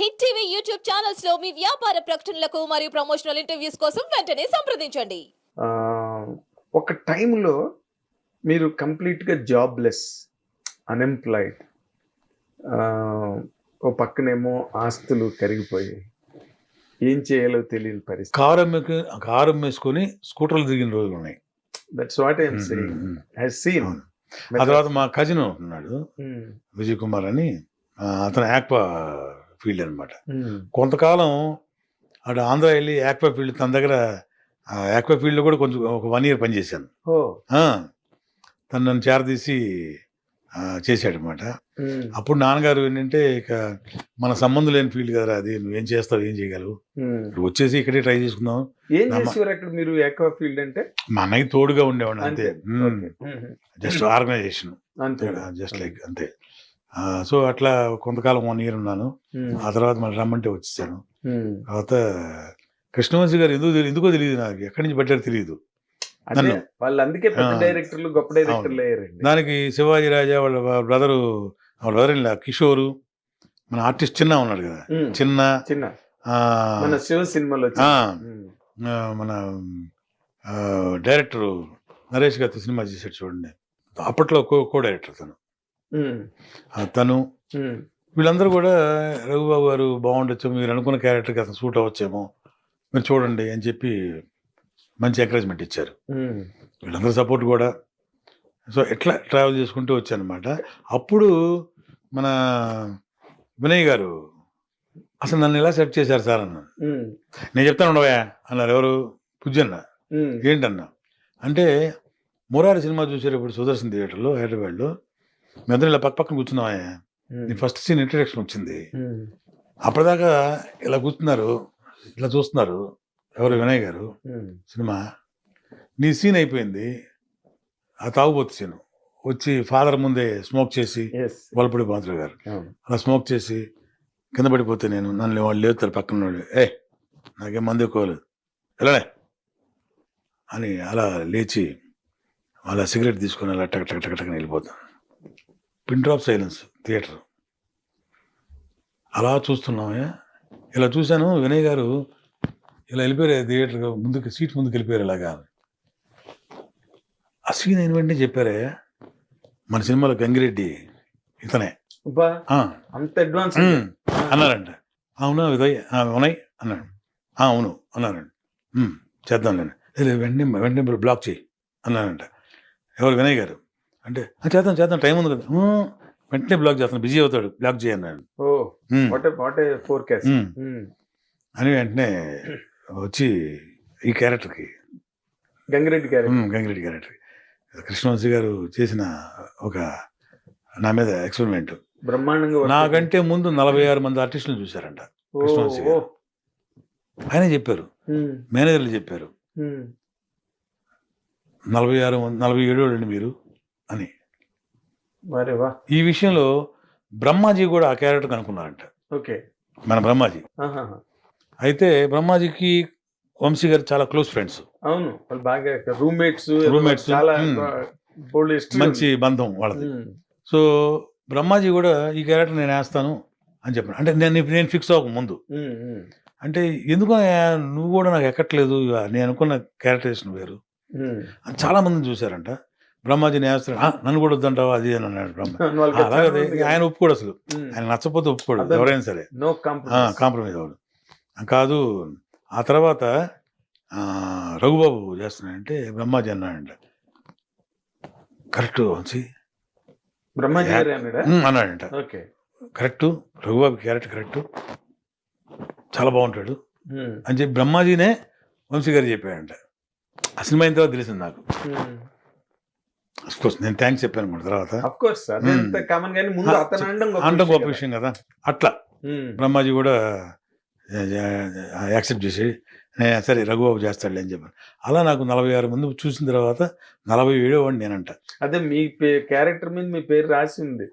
Hit TV YouTube channels లో మీ వ్యాపార ప్రకటనలకు మరియు ప్రమోషనల్ ఇంటర్వ్యూస్ కోసం వెంటనే సంప్రదించండి. ఆ, ఒక టైంలో మీరు కంప్లీట్గా జాబ్లెస్, అన్ఎంప్లాయిడ్, ఓ పక్కనేమో ఆస్తులు కరిగిపోయి ఏం చేయాలో తెలియని పరిస్థితి. కారు అమ్మేసుకొని స్కూటర్లు తిరిగిన రోజులు ఉన్నాయి. That's what I'm saying. I seen. ఆ తర్వాత మా కజిన్ ఉన్నాడు విజయ్ కుమార్ అని, అతను యాక్వా ఫీల్డ్ అనమాట. కొంతకాలం అటు ఆంధ్ర వెళ్ళి యాక్వా ఫీల్డ్ తన దగ్గర యాక్వా ఫీల్డ్లో కూడా కొంచెం ఒక 1 year పనిచేశాను. తను నన్ను చేరదీసి చేశాడనమాట. అప్పుడు నాన్నగారు ఏంటంటే, ఇక మన సంబంధం లేని ఫీల్డ్ కదా అది, నువ్వేం చేస్తావు, ఏం చేయగలవు, వచ్చేసి ఇక్కడే ట్రై చేసుకుందాం. ఏం చేసేవారు అక్కడ మీరు యాక్వా ఫీల్డ్ అంటే? మా అన్నయ్య తోడుగా ఉండేవాడు అంతే. జస్ట్ ఆర్గనైజేషన్ జస్ట్ లైక్ అంతే. సో అట్లా కొంతకాలం 1 year ఉన్నాను. ఆ తర్వాత మళ్ళీ రమ్మంటే వచ్చేసాను. తర్వాత కృష్ణవంశీ గారు ఎందుకో తెలియదు, నాకు ఎక్కడి నుంచి పడ్డారో తెలియదు. వాళ్ళు అందుకే పెద్ద డైరెక్టర్లు, గొప్ప డైరెక్టర్లు అయ్యారండి. దానికి శివాజీ రాజా వాళ్ళ బ్రదరు ఇలా కిషోరు, మన ఆర్టిస్ట్ చిన్న ఉన్నాడు కదా, చిన్న మన శివ సినిమాలో మన డైరెక్టర్ నరేష్ గారితో సినిమా చేశాడు చూడండి, అప్పట్లో కో డైరెక్టర్ తను. వీళ్ళందరూ కూడా రఘుబాబు గారు బాగుండొచ్చు, మీరు అనుకున్న క్యారెక్టర్కి అతను సూట్ అవ్వచ్చేమో, మీరు చూడండి అని చెప్పి మంచి ఎంకరేజ్మెంట్ ఇచ్చారు. వీళ్ళందరూ సపోర్ట్ కూడా. సో ఎట్లా ట్రావెల్ చేసుకుంటూ వచ్చానమాట. అప్పుడు మన వినయ్ గారు అసలు నన్ను ఎలా సెట్ చేశారు సార్ అన్నాను. నేను చెప్తాను ఉండవా అన్నారు. ఎవరు? పుజ్జన్న. ఏంటన్నా అంటే, మురారి సినిమా చూసేటప్పుడు సుదర్శన్ థియేటర్లో హైదరాబాద్లో మెదడు ఇలా పక్కన కూర్చున్నావా, నీ ఫస్ట్ సీన్ ఇంట్రడక్షన్ వచ్చింది, అప్పటిదాకా ఇలా కూర్చున్నారు, ఇలా చూస్తున్నారు. ఎవరు? వినయ్ గారు. సినిమా నీ సీన్ అయిపోయింది, ఆ తాగుబోతు సీను వచ్చి ఫాదర్ ముందే స్మోక్ చేసి, వలపూడి బాంతులు గారు అలా స్మోక్ చేసి కింద పడిపోతే నన్ను వాళ్ళు లేపుతారు పక్కన వాళ్ళు, నాకేం మంది ఎక్కువలేదు ఎలానే అని అలా లేచి అలా సిగరెట్ తీసుకొని అలా టక్ టక్ టక్ టక్ వెళ్ళిపోతాను. Pin drop silence theatre. అలా చూస్తున్నామే. ఇలా చూశాను, వినయ్ గారు ఇలా వెళ్ళిపోయారు థియేటర్ ముందుకు, సీట్ ముందుకు వెళ్ళిపోయారు ఇలాగా. ఆ సీన్ అయిన వెంటనే చెప్పారే, మన సినిమాలో గంగిరెడ్డి ఇతనే అంత అడ్వాన్స్ అన్నారంట. అవునా విదయ్ ఉన్నాయి అన్నాడు. అవును అన్నారండి. చేద్దాంలేండి. వెంటనే బ్లాక్ చేయి అన్నారంట. ఎవరు? వినయ్ గారు. అంటే చేద్దాం టైం ఉంది కదా. వెంటనే బ్లాక్ చేస్తాను, బిజీ అవుతాడు, బ్లాక్ చేయి అన్నాడు. అని వెంటనే వచ్చి ఈ క్యారెక్టర్కి, గంగిరెడ్డి క్యారెక్టర్ కృష్ణవంశీ గారు చేసిన ఒక నా మీద ఎక్స్పెరిమెంట్. బ్రహ్మాండంగా. నాకంటే ముందు 46 మంది ఆర్టిస్టులు చూశారంట కృష్ణవంశీ గారు. ఆయనే చెప్పారు, మేనేజర్లు చెప్పారు, 47 వాళ్ళండి మీరు అని. ఈ విషయంలో బ్రహ్మాజీ కూడా ఆ క్యారెక్టర్ అనుకున్నారంట. మన బ్రహ్మాజీ. అయితే బ్రహ్మాజీకి వంశీ గారు చాలా క్లోజ్ ఫ్రెండ్స్. అవును, వాళ్ళు బాగా రూమ్మేట్స్, మంచి బంధం వాళ్ళది. సో బ్రహ్మాజీ కూడా ఈ క్యారెక్టర్ నేను వేస్తాను అని చెప్పాను. అంటే నేను ఫిక్స్ అవ్వక ముందు, అంటే ఎందుకు నువ్వు కూడా నాకు ఎక్కట్లేదు, నేను అనుకున్న క్యారెక్టరేషన్ వేరు అని చాలా మందిని చూశారంట. బ్రహ్మాజీని వేస్తాడు, నన్ను కూడా వద్దంటావా అది అని అన్నాడు బ్రహ్మ. అలాగే ఆయన ఒప్పుకోడు, అసలు ఆయన నచ్చపోతే ఒప్పుకోడు, ఎవరైనా సరే కాంప్రమైజ్ అవ్వడు. కాదు. ఆ తర్వాత రఘుబాబు చేస్తున్నాడంటే బ్రహ్మాజీ అన్నాడంట, కరెక్ట్ వంశీ అన్నాడంట. కరెక్ట్, రఘుబాబు క్యారెక్టర్ కరెక్ట్, చాలా బాగుంటాడు అని చెప్పి బ్రహ్మాజీనే వంశీ గారు చెప్పాడంట. ఆ సినిమా అయిన తర్వాత తెలిసింది నాకు. అఫ్కోర్స్ నేను థ్యాంక్స్ చెప్పాను అనమాట. తర్వాత అనడం గొప్ప విషయం కదా. అట్లా బ్రహ్మాజీ కూడా యాక్సెప్ట్ చేసి, సరే రఘుబాబు చేస్తాడులే అని చెప్పాను. అలా నాకు 46 మంది చూసిన తర్వాత 47వ వాడిని నేనంట. అదే మీ క్యారెక్టర్ మీద మీ పేరు రాసి ఉంది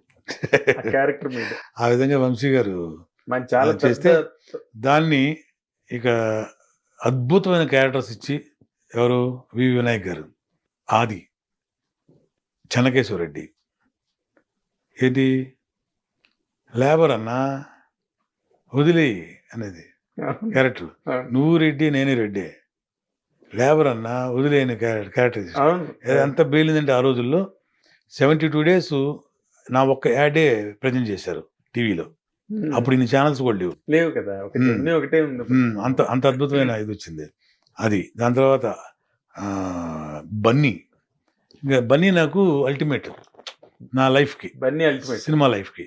క్యారెక్టర్ మీద. ఆ విధంగా వంశీ గారు చాలా చేస్తే దాన్ని ఇక అద్భుతమైన క్యారెక్టర్స్ ఇచ్చి, ఎవరు? వి వినాయక్ గారు, ఆది, చెన్నకేశ్వరరెడ్డి, ఏంటి లేబర్ అన్నా వదిలే అనేది క్యారెక్టర్. నువ్వు రెడ్డి నేను రెడ్డి, లేబర్ అన్న వదిలేని క్యారెక్టర్. అవును. ఎంత బేలిందంటే ఆ రోజుల్లో 72 days నా ఒక్క యాడే ప్రజెంట్ చేశారు టీవీలో. అప్పుడు ఇన్ని ఛానల్స్ కూడా లేవు. లేవు కదా, ఒకటే ఉంది. అంత అంత అద్భుతమైన ఇది వచ్చింది అది. దాని తర్వాత బన్నీ. ఇంకా బన్నీ నాకు అల్టిమేట్ నా లైఫ్కి, బన్నీ అల్టిమేట్ సినిమా లైఫ్కి.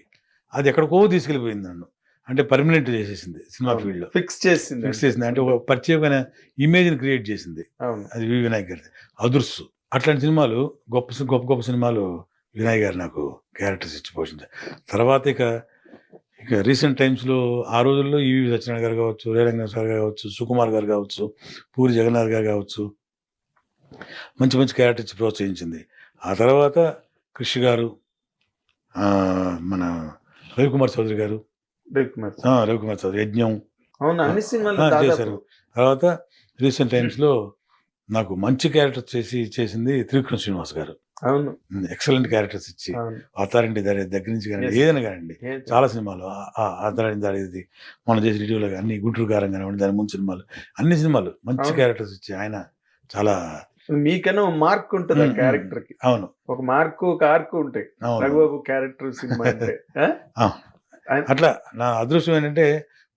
అది ఎక్కడికో తీసుకెళ్ళిపోయింది నన్ను, అంటే పర్మనెంట్ చేసేసింది సినిమా ఫీల్డ్లో. ఫిక్స్ చేసింది, అంటే ఒక ప్రత్యేకమైన ఇమేజ్ని క్రియేట్ చేసింది. అది వి వినాయక్ గారి అదుర్సు. అట్లాంటి సినిమాలు గొప్ప గొప్ప గొప్ప సినిమాలు వినాయక్ గారు నాకు క్యారెక్టర్స్ ఇచ్చి పోషించారు. తర్వాత ఇక రీసెంట్ టైమ్స్లో ఆ రోజుల్లో ఈవి సత్యనారాయణ గారు కావచ్చు, రేలంగ సార్ గారు కావచ్చు, సుకుమార్ గారు కావచ్చు, పూరి జగన్నాథ్ గారు కావచ్చు, మంచి మంచి క్యారెక్టర్ ఇచ్చి ప్రోత్సహించింది. ఆ తర్వాత కృషి గారు, మన రవికుమార్ చౌదరి గారు, రవికుమార్ చౌదరి యజ్ఞం చేశారు. తర్వాత రీసెంట్ టైమ్స్లో నాకు మంచి క్యారెక్టర్ చేసింది త్రివిక్రమ్ శ్రీనివాస్ గారు. అవును, ఎక్సలెంట్ క్యారెక్టర్స్ ఇచ్చి అథారిటీ దగ్గర నుంచి కానీ ఏదైనా కానివ్వండి, చాలా సినిమాలు అథారిటీ దాడి మనం చేసిన వీడియోలో అన్ని గుంటూరు గారం కానివ్వండి, దాని ముందు సినిమాలు, అన్ని సినిమాలు మంచి క్యారెక్టర్స్ ఇచ్చి ఆయన చాలా. మీకన్నా మార్క్ ఉంటుంది ఆ క్యారెక్టర్ కి. అవును, ఒక మార్కు ఒక ఆర్కు ఉంటాయి రఘుబాబు క్యారెక్టర్ సినిమా అంటే. అట్లా నా అదృష్టం ఏంటంటే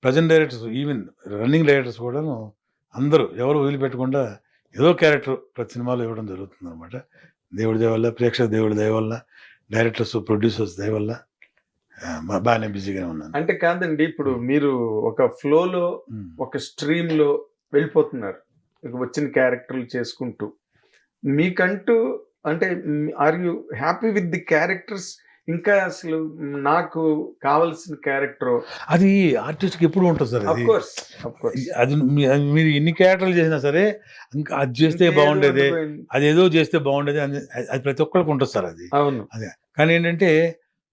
present directors, even running directors కూడాను అందరూ ఎవరు వదిలిపెట్టకుండా ఏదో క్యారెక్టర్ ప్రతి సినిమాలో ఇవ్వడం జరుగుతుంది అనమాట. దేవుడి దయ వల్ల, ప్రేక్షక దేవుడి దయ వల్ల, డైరెక్టర్స్ ప్రొడ్యూసర్స్ దయ వల్ల బాగానే బిజీగానే ఉన్నాను. అంటే కాదండి, ఇప్పుడు మీరు ఒక ఫ్లోలో ఒక స్ట్రీమ్ లో వెళ్ళిపోతున్నారు వచ్చిన క్యారెక్టర్లు చేసుకుంటూ. మీకంటూ అంటే are you happy with the characters? ఇంకా అసలు నాకు కావాల్సిన క్యారెక్టర్ అది ఆర్టిస్ట్కి ఎప్పుడు ఉంటుంది సార్. అది మీరు ఎన్ని క్యారెక్టర్లు చేసినా సరే ఇంకా అది చేస్తే బాగుండేది, అదేదో చేస్తే బాగుండేది, అది ప్రతి ఒక్కరికి ఉంటుంది సార్. అది అవును, అదే. కానీ ఏంటంటే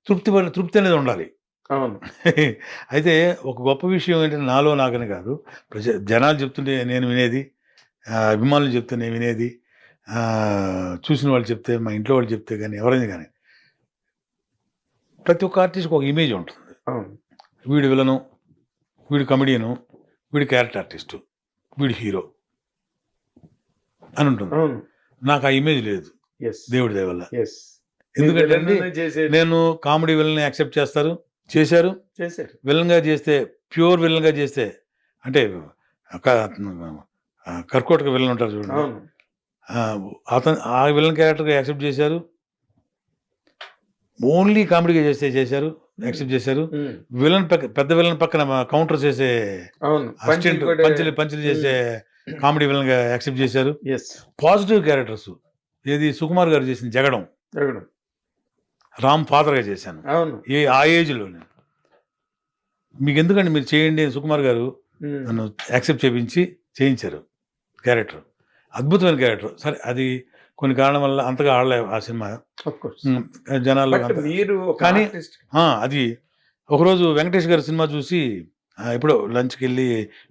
తృప్తి అనేది ఉండాలి. అవును. అయితే ఒక గొప్ప విషయం ఏంటంటే నాలో నాకని కాదు, జనాలు చెప్తుంటే నేను వినేది, అభిమానులు చెప్తే నేను వినేది, చూసిన వాళ్ళు చెప్తే, మా ఇంట్లో వాళ్ళు చెప్తే కానీ ఎవరైనా కానీ, ప్రతి ఒక్క ఆర్టిస్ట్కి ఒక ఇమేజ్ ఉంటుంది. వీడు విలను, వీడు కమెడియను, వీడు క్యారెక్టర్ ఆర్టిస్టు, వీడు హీరో అని ఉంటుంది. నాకు ఆ ఇమేజ్ లేదు దేవుడి దయ వల్ల. ఎందుకంటే నేను కామెడీ విలన్ యాక్సెప్ట్ చేశారు. విలన్గా చేస్తే, ప్యూర్ విలన్గా చేస్తే, అంటే కర్కోటక విలన్ ఉంటారు చూడండి, అతను ఆ విలన్ క్యారెక్టర్గా యాక్సెప్ట్ చేశారు. ఓన్లీ కామెడీగా చేశారు, యాక్సెప్ట్ చేశారు. విలన్ పెద్ద విలన్ పక్కన కౌంటర్ చేసే అసిస్టెంట్ పంచులు చేసే కామెడీ విలన్ గా యాక్సెప్ట్ చేశారు. పాజిటివ్ క్యారెక్టర్స్ ఏది సుకుమార్ గారు చేసిన జగడం, రామ్ ఫాదర్ గా చేశాను ఆ ఏజ్ లో. మీకు ఎందుకంటే మీరు చేయండి, సుకుమార్ గారు నన్ను యాక్సెప్ట్ చేయించారు క్యారెక్టర్, అద్భుతమైన క్యారెక్టర్. సరే, అది కొన్ని కారణం వల్ల అంతగా ఆడలే ఆ సినిమా జనాల్లో. కానీ అది ఒకరోజు వెంకటేష్ గారి సినిమా చూసి, ఎప్పుడో లంచ్కి వెళ్ళి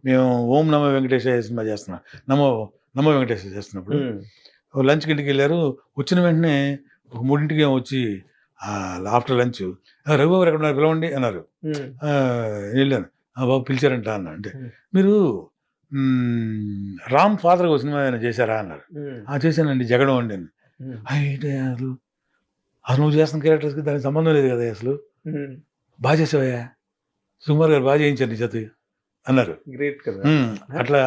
మేము ఓం నమో వెంకటేశ్వర సినిమా చేస్తున్నాం, నమో వెంకటేశ్వర చేస్తున్నప్పుడు లంచ్కి ఇంటికి వెళ్ళారు. వచ్చిన వెంటనే ఒక 3 వచ్చి ఆఫ్టర్ లంచ్ రఘుబాబు ఎక్కడ ఉన్నారు పిలవండి అన్నారు. వెళ్ళాను, బాబు పిలిచారంట అన్న. అంటే మీరు రామ్ ఫాదర్ ఒక సినిమా ఏమైనా చేశారా అన్నారు. చేశానండి, జగడం అండి. అయితే అసలు నువ్వు చేస్తున్న క్యారెక్టర్స్కి దానికి సంబంధం లేదు కదా, అసలు బాగా చేసావయ్యా, సుకుమార్ గారు బాగా చేయించారు నీ చేత అన్నారు. అట్లా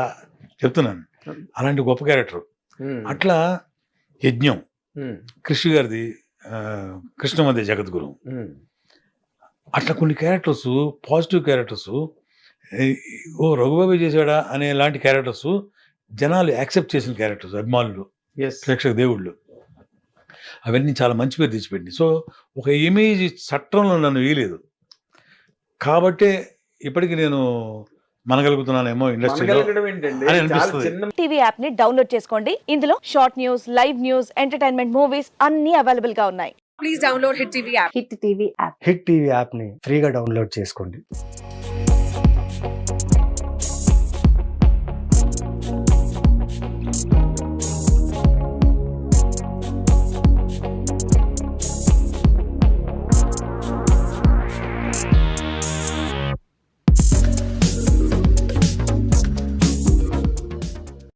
చెప్తున్నాను, అలాంటి గొప్ప క్యారెక్టర్. అట్లా యజ్ఞం, కృషి గారిది కృష్ణ మధ్య జగద్గురు. అట్లా కొన్ని క్యారెక్టర్స్, పాజిటివ్ క్యారెక్టర్స్, ఓ రఘుబాబు చేశాడా అనే లాంటి క్యారెక్టర్స్ జనాలు యాక్సెప్ట్ చేసిన క్యారెక్టర్స్, అభిమానులు, ప్రేక్షక దేవుళ్ళు, అవన్నీ చాలా మంచి పేరు తెచ్చిపెట్టింది. సో ఒక ఇమేజ్ చట్టంలో నన్ను వేయలేదు కాబట్టే ఇప్పటికి నేను మనగలుగుతున్నానేమో ఇండస్ట్రీలో అని అనిపిస్తుంది. టీవీ యాప్ ని డౌన్లోడ్ చేసుకోండి. ఇందులో short news, live news, entertainment movies అన్ని అవైలబుల్ గా ఉన్నాయి. Please download hit TV app. Hit TV app ని ఫ్రీగా డౌన్లోడ్ చేసుకోండి.